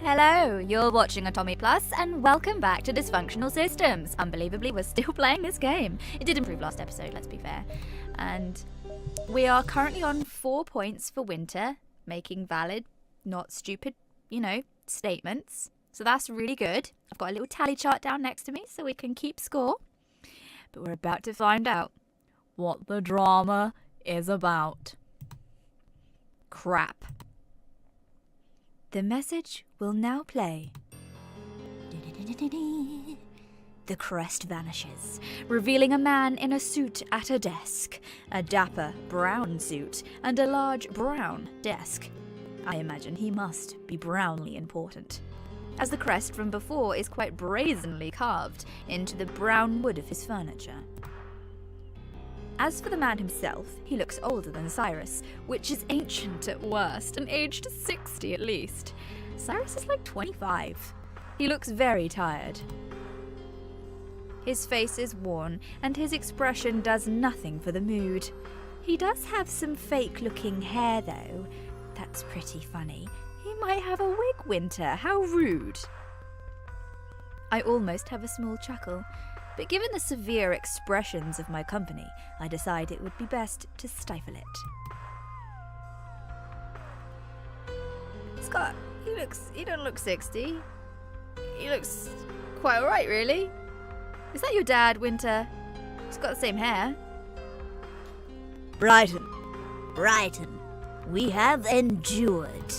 Hello, you're watching Otome Plus, and welcome back to Dysfunctional Systems. Unbelievably, we're still playing this game. It did improve last episode, let's be fair. And we are currently on 4 points for winter, making valid, not stupid, statements. So that's really good. I've got a little tally chart down next to me so we can keep score. But we're about to find out what the drama is about. Crap. The message will now play. The crest vanishes, revealing a man in a suit at a desk. A dapper brown suit and a large brown desk. I imagine he must be brownly important, as the crest from before is quite brazenly carved into the brown wood of his furniture. As for the man himself, he looks older than Cyrus, which is ancient at worst, and aged 60 at least. Cyrus is like 25. He looks very tired. His face is worn, and his expression does nothing for the mood. He does have some fake-looking hair, though. That's pretty funny. He might have a wig, Winter. How rude. I almost have a small chuckle. But given the severe expressions of my company, I decide it would be best to stifle it. Scott, he don't look 60. He looks quite alright, really. Is that your dad, Winter? He's got the same hair. Brighton, we have endured.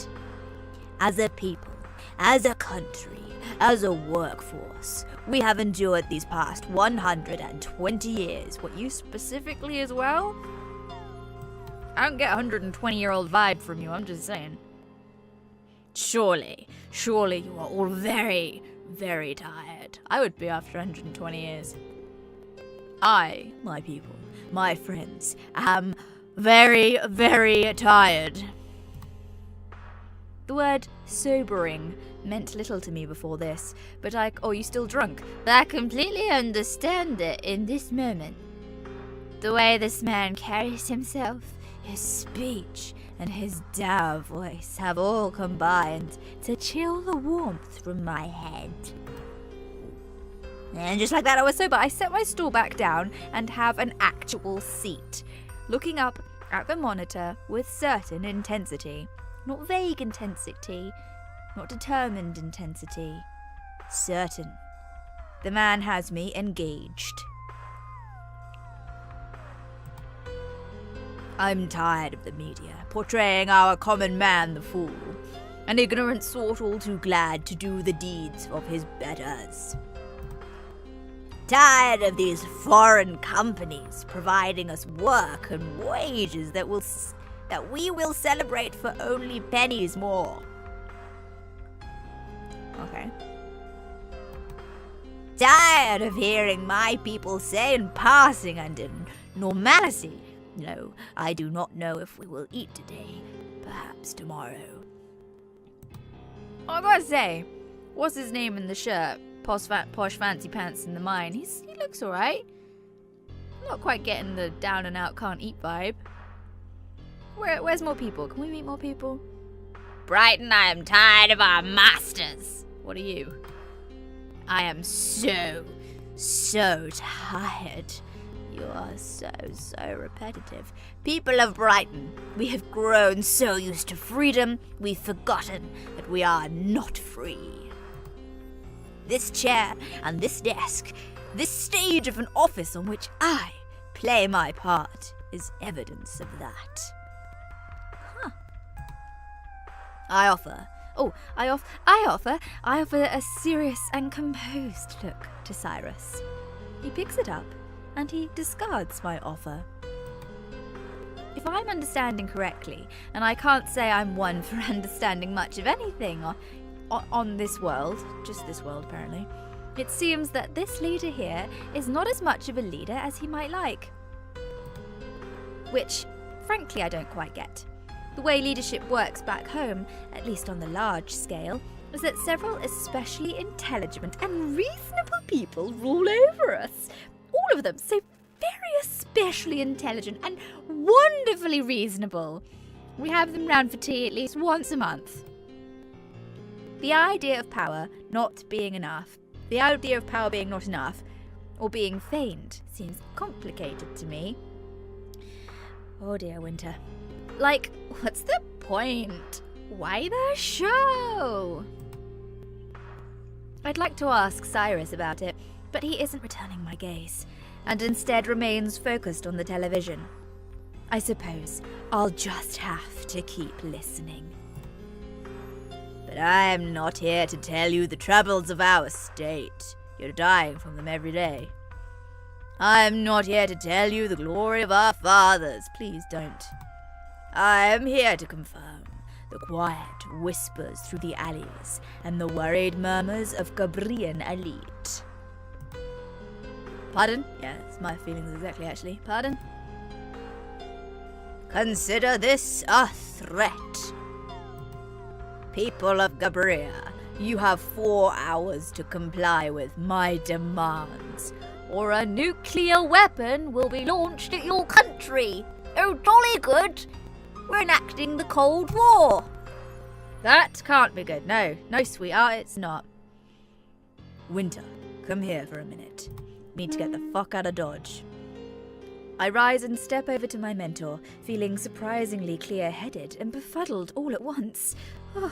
As a people, as a country, as a workforce, we have endured these past 120 years. What, you specifically as well? I don't get a 120-year-old vibe from you, I'm just saying. Surely you are all very, very tired. I would be after 120 years. I, my people, my friends, am very, very tired. The word sobering meant little to me before this, but oh, you still drunk? But I completely understand it in this moment. The way this man carries himself, his speech, and his dour voice have all combined to chill the warmth from my head. And just like that, I was sober. I set my stool back down and have an actual seat, looking up at the monitor with certain intensity. Not vague intensity, not determined intensity. Certain. The man has me engaged. I'm tired of the media portraying our common man the fool, an ignorant sort all too glad to do the deeds of his betters. Tired of these foreign companies providing us work and wages that we will celebrate for only pennies more. Okay. Tired of hearing my people say in passing and in normality, no, I do not know if we will eat today, perhaps tomorrow. I gotta say, what's his name in the shirt? Posh fancy pants in the mine. He looks alright. I'm not quite getting the down and out can't eat vibe. Where's more people? Can we meet more people? Brighton, I am tired of our masters. What are you? I am so tired. You are so repetitive. People of Brighton, we have grown so used to freedom, we've forgotten that we are not free. This chair and this desk, this stage of an office on which I play my part, is evidence of that. I offer a serious and composed look to Cyrus. He picks it up and he discards my offer. If I'm understanding correctly, and I can't say I'm one for understanding much of anything on this world, just this world apparently, it seems that this leader here is not as much of a leader as he might like. Which, frankly, I don't quite get. The way leadership works back home, at least on the large scale, is that several especially intelligent and reasonable people rule over us. All of them so very especially intelligent and wonderfully reasonable. We have them round for tea at least once a month. The idea of power not being enough, the idea of power being not enough, or being feigned, seems complicated to me. Oh dear, Winter. Like, what's the point? Why the show? I'd like to ask Cyrus about it, but he isn't returning my gaze, and instead remains focused on the television. I suppose I'll just have to keep listening. But I am not here to tell you the troubles of our state. You're dying from them every day. I am not here to tell you the glory of our fathers. Please don't. I am here to confirm the quiet whispers through the alleys and the worried murmurs of Gabrian elite. Pardon? Yeah, it's my feelings exactly, actually. Pardon? Consider this a threat. People of Gabria, you have 4 hours to comply with my demands, or a nuclear weapon will be launched at your country. Oh, jolly good. We're enacting the Cold War. That can't be good. No, sweetheart, it's not. Winter, come here for a minute. Need to get the fuck out of Dodge. I rise and step over to my mentor, feeling surprisingly clear-headed and befuddled all at once. Oh.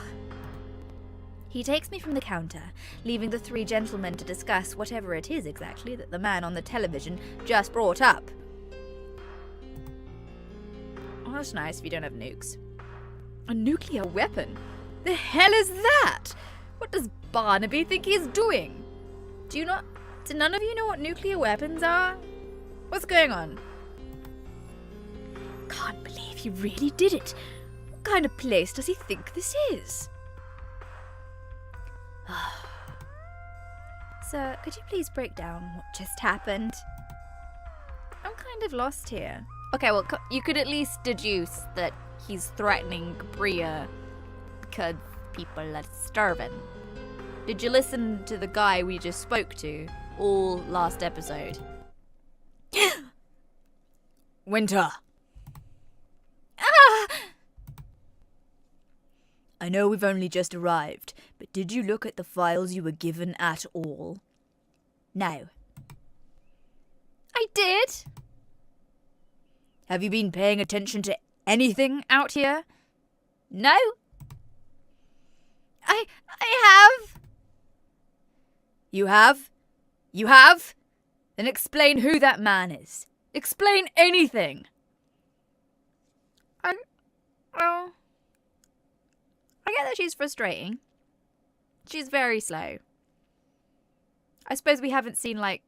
He takes me from the counter, leaving the 3 gentlemen to discuss whatever it is exactly that the man on the television just brought up. Oh, that's nice if you don't have nukes. A nuclear weapon? The hell is that? What does Barnaby think he's doing? Do none of you know what nuclear weapons are? What's going on? Can't believe he really did it. What kind of place does he think this is? Sir, could you please break down what just happened? I'm kind of lost here. Okay, well, you could at least deduce that he's threatening Gabria because people are starving. Did you listen to the guy we just spoke to all last episode? Winter! Ah! I know we've only just arrived, but did you look at the files you were given at all? No. I did. Have you been paying attention to anything out here? No. I have. You have? You have? Then explain who that man is. Explain anything. Well, I get that she's frustrating. She's very slow. I suppose we haven't seen, like,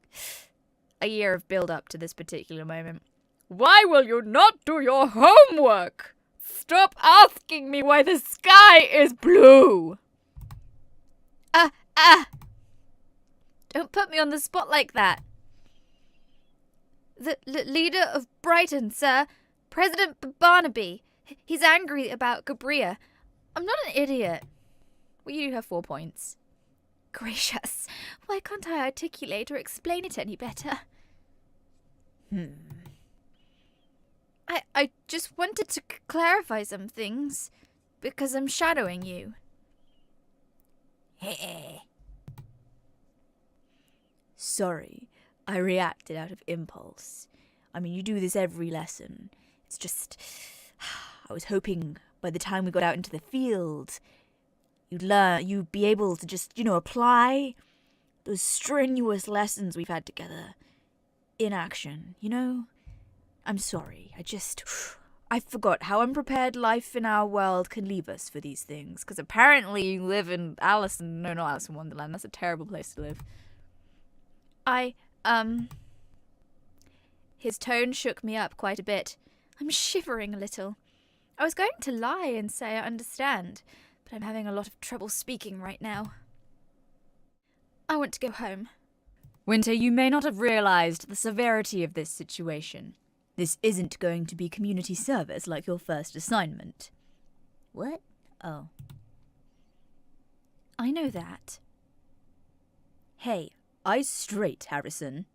a year of build-up to this particular moment. Why will you not do your homework? Stop asking me why the sky is blue. Don't put me on the spot like that. The leader of Brighton, sir. President Barnaby. He's angry about Gabria. I'm not an idiot. Well, you do have 4 points. Gracious. Why can't I articulate or explain it any better? I just wanted to clarify some things, because I'm shadowing you. Sorry, I reacted out of impulse. I mean, you do this every lesson. It's just, I was hoping by the time we got out into the field, you'd be able to just, apply those strenuous lessons we've had together in action, I'm sorry, I forgot how unprepared life in our world can leave us for these things, because apparently you live in not Alice in Wonderland, that's a terrible place to live. His tone shook me up quite a bit. I'm shivering a little. I was going to lie and say I understand, but I'm having a lot of trouble speaking right now. I want to go home. Winter, you may not have realized the severity of this situation. This isn't going to be community service like your first assignment. What? Oh. I know that. Hey, eyes straight, Harrison.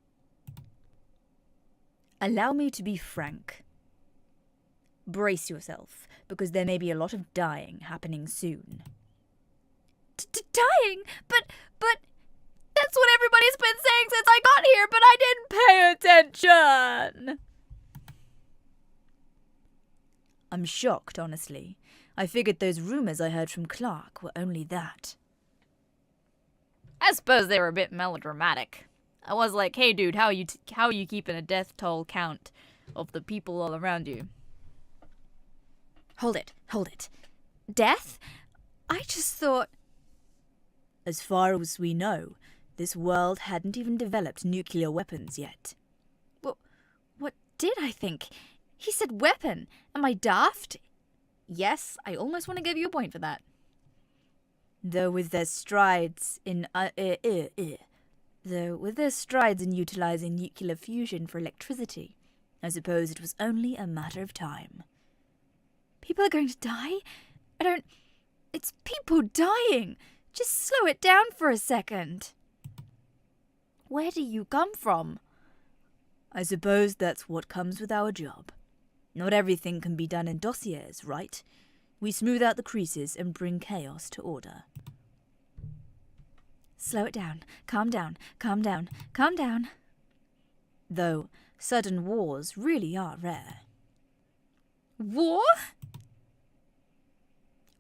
Allow me to be frank. Brace yourself, because there may be a lot of dying happening soon. Dying? But that's what everybody's been saying since I got here, but I didn't pay attention. I'm shocked, honestly. I figured those rumors I heard from Clark were only that. I suppose they were a bit melodramatic. I was like, hey dude, how are you keeping a death toll count of the people all around you? Hold it. Death? I just thought... As far as we know, this world hadn't even developed nuclear weapons yet. What did I think? He said weapon. Am I daft? Yes, I almost want to give you a point for that. Though with their strides in utilizing nuclear fusion for electricity, I suppose it was only a matter of time. People are going to die? It's people dying. Just slow it down for a second. Where do you come from? I suppose that's what comes with our job. Not everything can be done in dossiers, right? We smooth out the creases and bring chaos to order. Slow it down. Calm down. Though, sudden wars really are rare. War?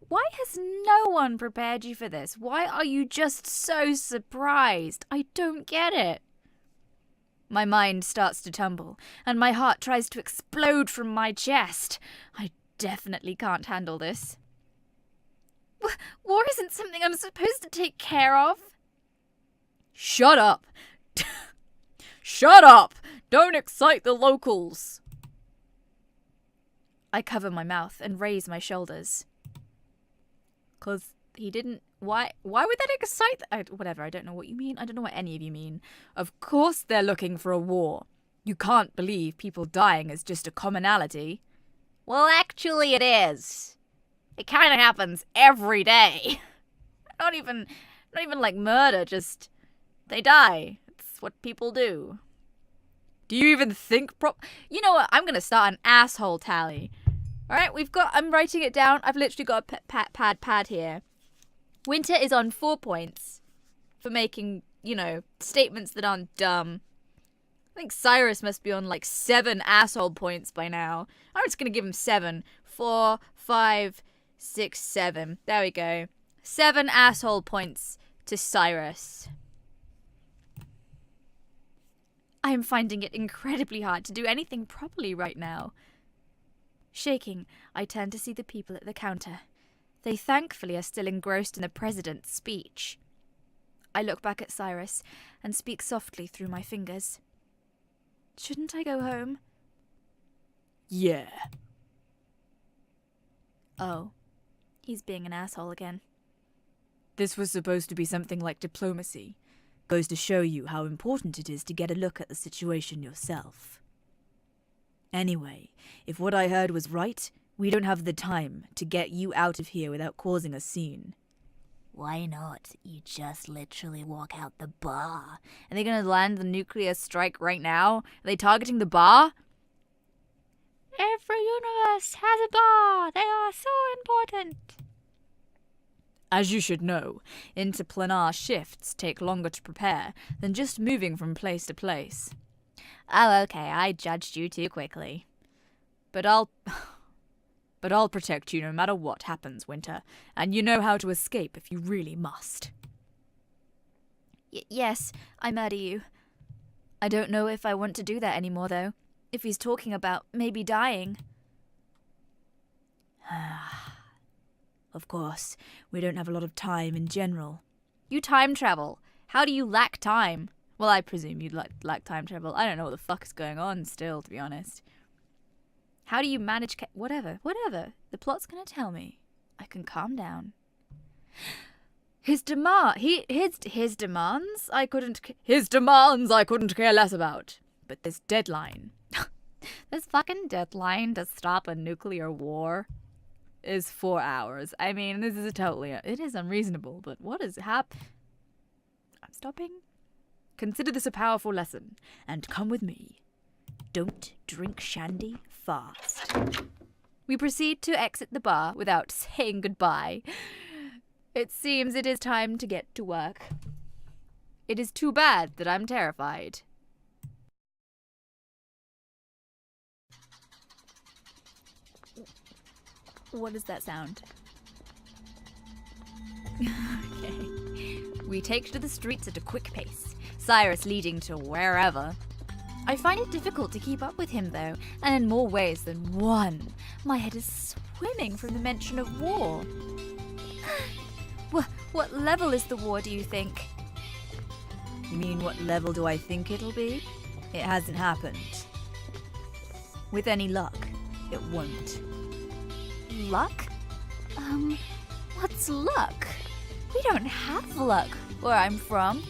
Why has no one prepared you for this? Why are you just so surprised? I don't get it. My mind starts to tumble, and my heart tries to explode from my chest. I definitely can't handle this. War isn't something I'm supposed to take care of. Shut up! Shut up! Don't excite the locals! I cover my mouth and raise my shoulders. 'Cause he didn't... Why would that excite... whatever, I don't know what you mean. I don't know what any of you mean. Of course they're looking for a war. You can't believe people dying is just a commonality. Well, actually it is. It kind of happens every day. Not even like murder, just... They die. It's what people do. Do you even think You know what? I'm going to start an asshole tally. Alright, I'm writing it down. I've literally got a pad here. Winter is on 4 points for making, statements that aren't dumb. I think Cyrus must be on like 7 asshole points by now. I'm just going to give him 7. 4, 5, 6, 7. There we go. 7 asshole points to Cyrus. I am finding it incredibly hard to do anything properly right now. Shaking, I turn to see the people at the counter. They thankfully are still engrossed in the president's speech. I look back at Cyrus and speak softly through my fingers. Shouldn't I go home? Yeah. Oh, he's being an asshole again. This was supposed to be something like diplomacy. Goes to show you how important it is to get a look at the situation yourself. Anyway, if what I heard was right, we don't have the time to get you out of here without causing a scene. Why not? You just literally walk out the bar. Are they gonna land the nuclear strike right now? Are they targeting the bar? Every universe has a bar. They are so important. As you should know, interplanar shifts take longer to prepare than just moving from place to place. Oh, okay, I judged you too quickly. But I'll protect you no matter what happens, Winter, and you know how to escape if you really must. Yes, I murder you. I don't know if I want to do that anymore, though. If he's talking about maybe dying. Of course, we don't have a lot of time in general. You time travel. How do you lack time? Well, I presume you'd lack time travel. I don't know what the fuck is going on still, to be honest. How do you manage... Whatever. The plot's gonna tell me. I can calm down. His demands I couldn't care less about. But this deadline... this fucking deadline to stop a nuclear war is 4 hours. I mean, this is it is unreasonable, but what is I'm stopping. Consider this a powerful lesson, and come with me. Don't drink shandy fast. We proceed to exit the bar without saying goodbye. It seems it is time to get to work. It is too bad that I'm terrified. What does that sound? Okay. We take to the streets at a quick pace, Cyrus leading to wherever. I find it difficult to keep up with him, though, and in more ways than one. My head is swimming from the mention of war. What level is the war, do you think? You mean what level do I think it'll be? It hasn't happened. With any luck, it won't. Luck? What's luck? We don't have luck where I'm from.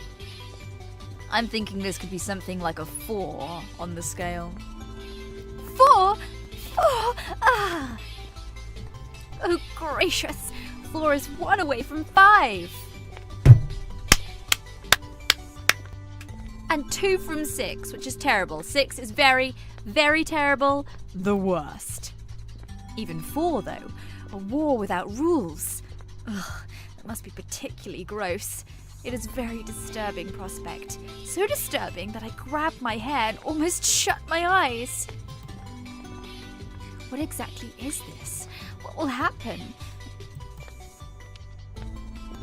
I'm thinking this could be something like a 4 on the scale. 4? 4? Ah! Oh, gracious. 4 is 1 away from 5. And 2 from 6, which is terrible. 6 is very, very terrible. The worst. Even 4, though. A war without rules. Ugh, that must be particularly gross. It is a very disturbing prospect. So disturbing that I grab my hair and almost shut my eyes. What exactly is this? What will happen?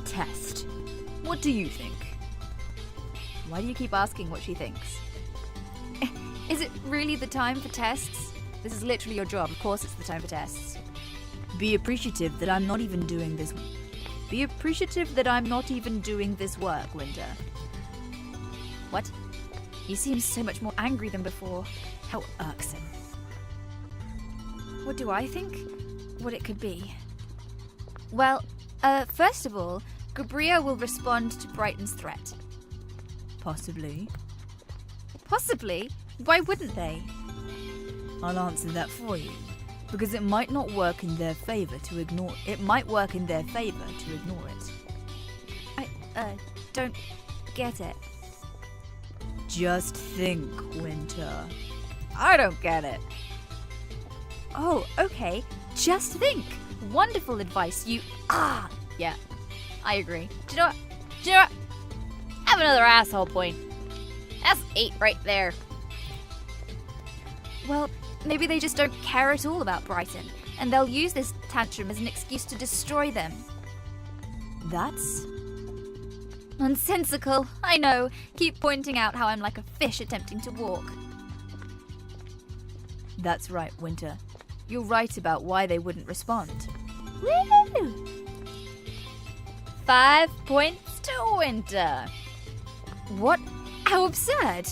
Test. What do you think? Why do you keep asking what she thinks? Is it really the time for tests? This is literally your job. Of course it's the time for tests. Be appreciative that I'm not even doing this. Be appreciative that I'm not even doing this work, Winter. What? You seem so much more angry than before. How irksome. What do I think? What it could be? Well, first of all, Gabria will respond to Brighton's threat. Possibly. Possibly? Why wouldn't they? I'll answer that for you. Because it might not work in their favour to ignore it. It might work in their favour to ignore it. I don't get it. Just think, Winter. I don't get it. Oh, okay. Just think. Wonderful advice. Yeah. I agree. Do you know what? Have another asshole point. That's 8 right there. Well, maybe they just don't care at all about Brighton, and they'll use this tantrum as an excuse to destroy them. That's nonsensical. I know. Keep pointing out how I'm like a fish attempting to walk. That's right, Winter. You're right about why they wouldn't respond. Woo! 5 points to Winter. What? How absurd!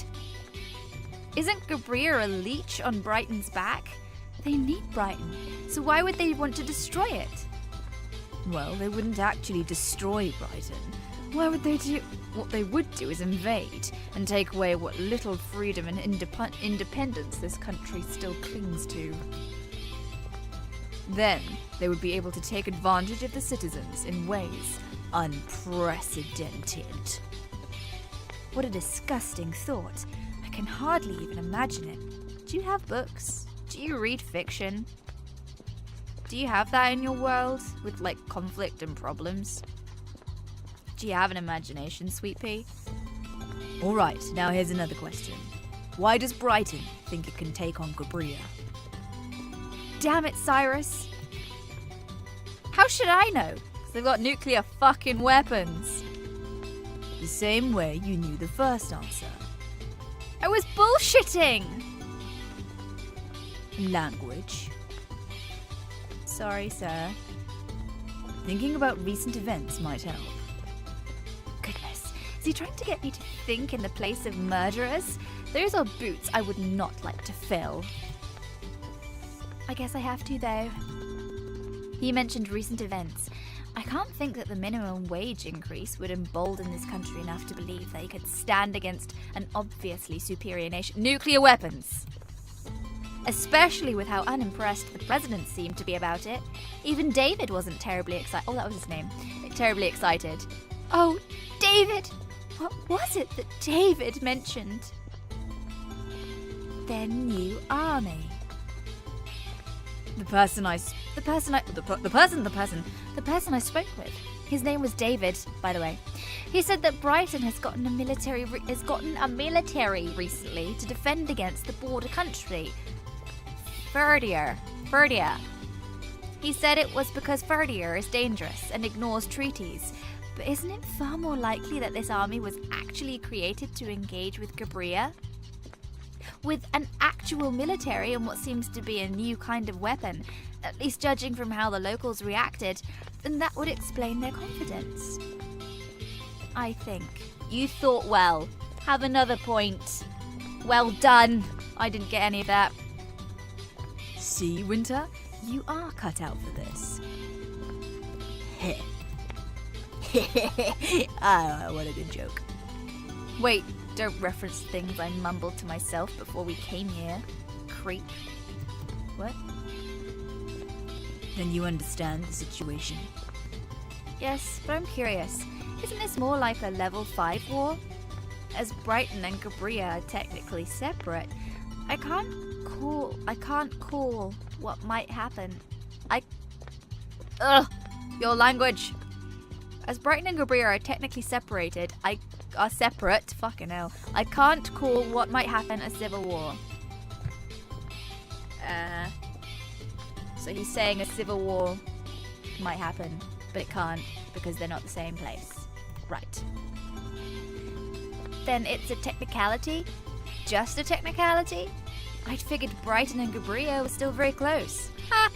Isn't Gabria a leech on Brighton's back? They need Brighton, so why would they want to destroy it? Well, they wouldn't actually destroy Brighton. Why would they do? What they would do is invade and take away what little freedom and independence this country still clings to. Then they would be able to take advantage of the citizens in ways unprecedented. What a disgusting thought. I can hardly even imagine it. Do you have books? Do you read fiction? Do you have that in your world, with like conflict and problems? Do you have an imagination, Sweet Pea? Alright, now here's another question. Why does Brighton think it can take on Gabria? Damn it, Cyrus! How should I know? 'Cause they've got nuclear fucking weapons. The same way you knew the first answer. I was bullshitting! Language. Sorry, sir. Thinking about recent events might help. Goodness, is he trying to get me to think in the place of murderers? Those are boots I would not like to fill. I guess I have to, though. He mentioned recent events. I can't think that the minimum wage increase would embolden this country enough to believe they could stand against an obviously superior nation. Nuclear weapons! Especially with how unimpressed the president seemed to be about it. Even David wasn't terribly excited. Oh, that was his name. Terribly excited. Oh, David! What was it that David mentioned? Their new army. The person I spoke with. His name was David, by the way. He said that Brighton has gotten a military recently to defend against the border country. Ferdier. He said it was because Ferdier is dangerous and ignores treaties. But isn't it far more likely that this army was actually created to engage with Gabria? With an actual military and what seems to be a new kind of weapon, at least judging from how the locals reacted, then that would explain their confidence. I think. You thought well. Have another point. Well done. I didn't get any of that. See, Winter? You are cut out for this. Ah, what a good joke. Wait, don't reference things I mumbled to myself before we came here. Creep. What? Then you understand the situation. Yes, but I'm curious. Isn't this more like a level 5 war? As Brighton and Gabria are technically separate, I can't call what might happen. Your language. As Brighton and Gabria are technically separated, fucking hell. I can't call what might happen a civil war. So he's saying a civil war might happen, but it can't because they're not the same place. Right. Then it's a technicality? Just a technicality? I'd figured Brighton and Gabria were still very close. Ha!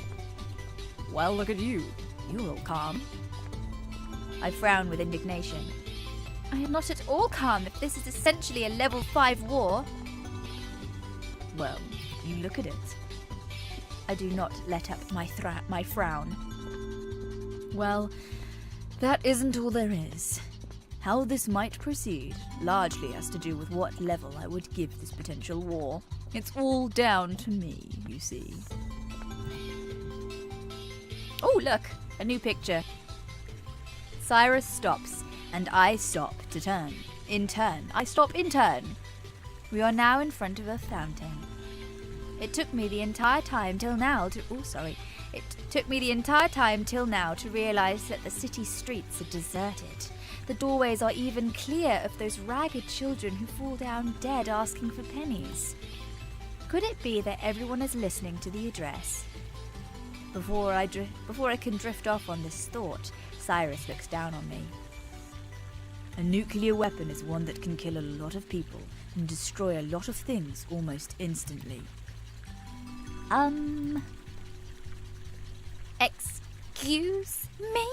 Well, look at you. You're all calm. I frown with indignation. I am not at all calm if this is essentially a level 5 war. Well, you look at it. I do not let up my frown. Well, that isn't all there is. How this might proceed largely has to do with what level I would give this potential war. It's all down to me, you see. Oh, look, a new picture. Cyrus stops, and I stop to turn. In turn, I stop in turn. We are now in front of a fountain. It took me the entire time till now to realize that the city streets are deserted. The doorways are even clear of those ragged children who fall down dead asking for pennies. Could it be that everyone is listening to the address? Before I can drift off on this thought, Cyrus looks down on me. A nuclear weapon is one that can kill a lot of people and destroy a lot of things almost instantly. Excuse me?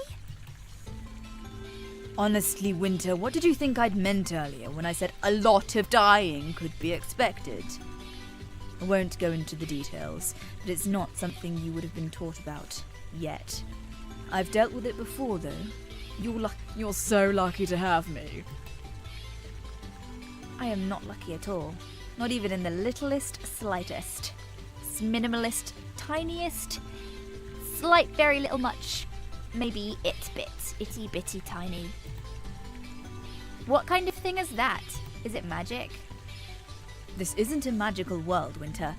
Honestly, Winter, what did you think I'd meant earlier when I said a lot of dying could be expected? I won't go into the details, but it's not something you would have been taught about yet. I've dealt with it before, though. You're so lucky to have me. I am not lucky at all. Not even in the littlest, slightest. Minimalist, tiniest, slight, very little much. Maybe itty bitty tiny. What kind of thing is that? Is it magic? This isn't a magical world, Winter.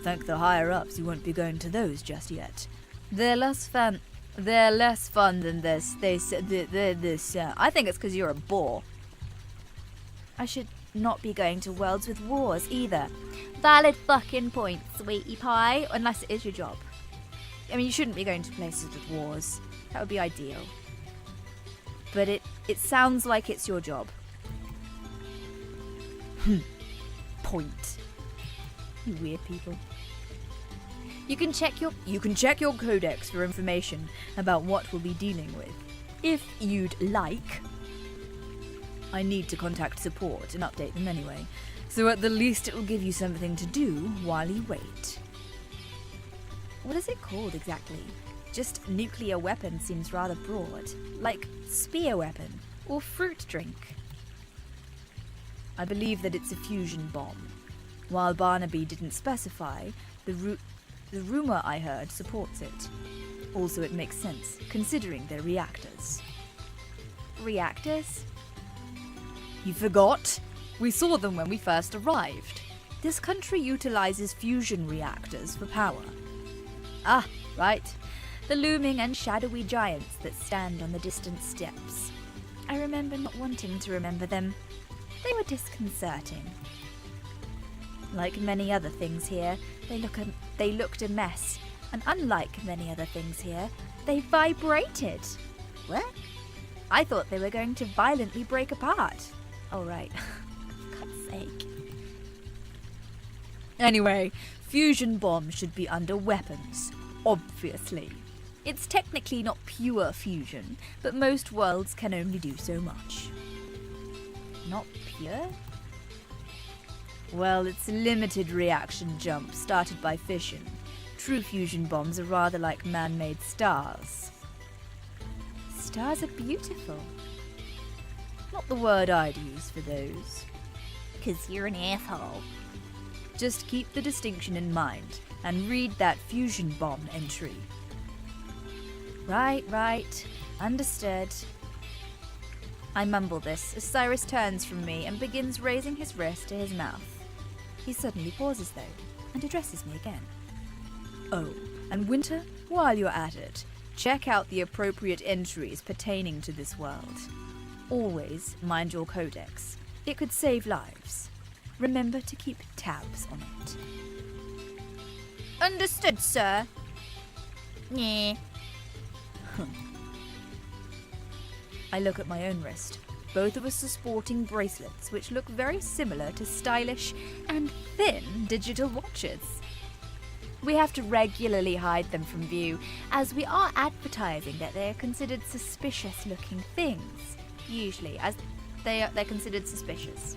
Thank the higher-ups you won't be going to those just yet. They're less fun than this. I think it's because you're a bore. I should not be going to worlds with wars either. Valid fucking point, sweetie pie, unless it is your job. I mean, you shouldn't be going to places with wars. That would be ideal. But it sounds like it's your job. Point. You weird people. You can check your codex for information about what we'll be dealing with. If you'd like. I need to contact support and update them anyway, so at the least it will give you something to do while you wait. What is it called exactly? Just nuclear weapon seems rather broad, like spear weapon or fruit drink. I believe that it's a fusion bomb. While Barnaby didn't specify, the rumor I heard supports it. Also, it makes sense, considering they're reactors. Reactors? You forgot? We saw them when we first arrived. This country utilizes fusion reactors for power. Ah, right. the looming and shadowy giants that stand on the distant steps. I remember not wanting to remember them. They were disconcerting. Like many other things here, they looked a mess, and unlike many other things here, they vibrated. What? I thought they were going to violently break apart. Oh, right. For God's sake. Anyway, fusion bombs should be under weapons, obviously. It's technically not pure fusion, but most worlds can only do so much. Not pure? Well, it's a limited reaction jump started by fission. True fusion bombs are rather like man-made stars. Stars are beautiful. Not the word I'd use for those. 'Cause you're an asshole. Just keep the distinction in mind and read that fusion bomb entry. Right. Understood. I mumble this as Cyrus turns from me and begins raising his wrist to his mouth. He suddenly pauses though and addresses me again. Oh, and Winter, while you're at it, check out the appropriate entries pertaining to this world. Always mind your codex. It could save lives. Remember to keep tabs on it. Understood, sir. Yeah. I look at my own wrist. Both of us are sporting bracelets which look very similar to stylish and thin digital watches. We have to regularly hide them from view, as we are advertising that they are considered suspicious-looking things, usually, as they're considered suspicious.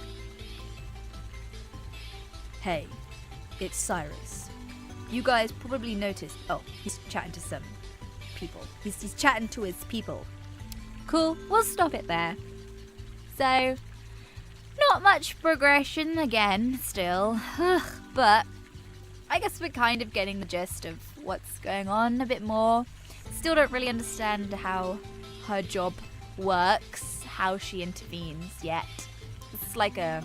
Hey, it's Cyrus. You guys probably noticed. Oh, he's chatting to some people. He's chatting to his people. Cool, we'll stop it there. So, not much progression again, still. But I guess we're kind of getting the gist of what's going on a bit more. Still don't really understand how her job works, how she intervenes yet. It's like a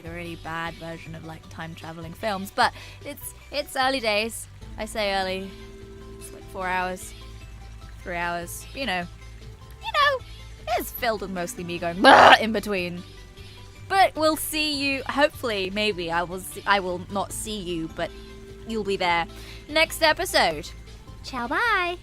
really bad version of like time traveling films, but it's early days. I say early. It's like 4 hours, 3 hours. You know, it's filled with mostly me going in between. But we'll see you. Hopefully, maybe I will not see you, but you'll be there next episode. Ciao, bye.